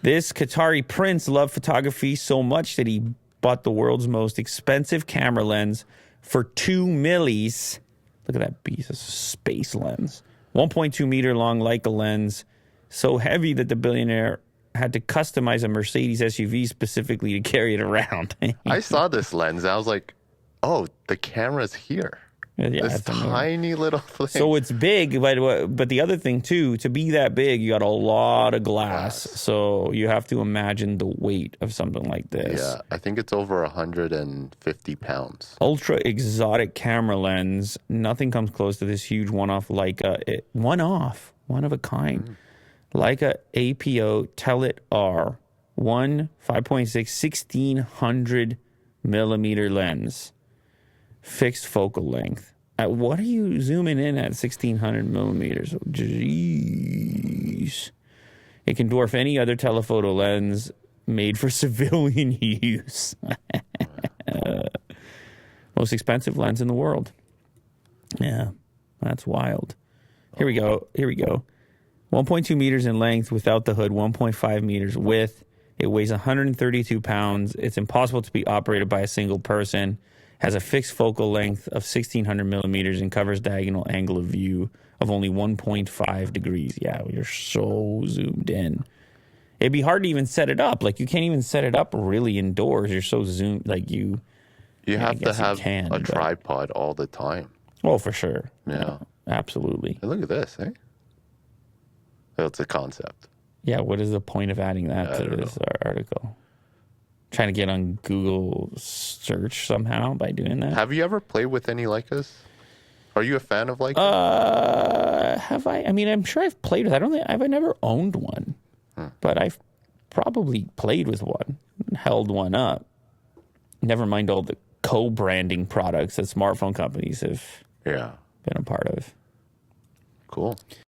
This Qatari prince loved photography so much that he bought the world's most expensive camera lens for 2 millis. Look at that beast. It's a space lens. 1.2 meter long Leica lens. So heavy that the billionaire had to customize a Mercedes SUV specifically to carry it around. I saw this lens and I was like, oh, the camera's here. Yeah, this tiny little thing. So it's big, but the other thing too, to be that big, you got a lot of glass. So you have to imagine the weight of something like this. Yeah, I think it's over 150 pounds. Ultra exotic camera lens. Nothing comes close to this huge one-off Leica. One of a kind. Leica APO Telit R. 5.6, 1600 millimeter lens. Fixed focal length. What are you zooming in at 1600 millimeters? Oh, jeez. It can dwarf any other telephoto lens made for civilian use. Most expensive lens in the world. Yeah, that's wild. Here we go. 1.2 meters in length without the hood, 1.5 meters width. It weighs 132 pounds. It's impossible to be operated by a single person. Has a fixed focal length of 1600 millimeters and covers diagonal angle of view of only 1.5 degrees. Yeah, you're so zoomed in. It'd be hard to even set it up. Like, you can't even set it up really indoors. You're so zoomed. Like, you have to have a tripod all the time. Oh, for sure. Yeah. Absolutely. Hey, look at this, eh? That's a concept. Yeah, what is the point of adding that to this article? Trying to get on Google search somehow by doing that. Have you ever played with any Leicas? Are you a fan of Leica? Have I? I mean, I'm sure I've played with. I don't think I've never owned one, but I've probably played with one, held one up. Never mind all the co-branding products that smartphone companies have been a part of. Cool.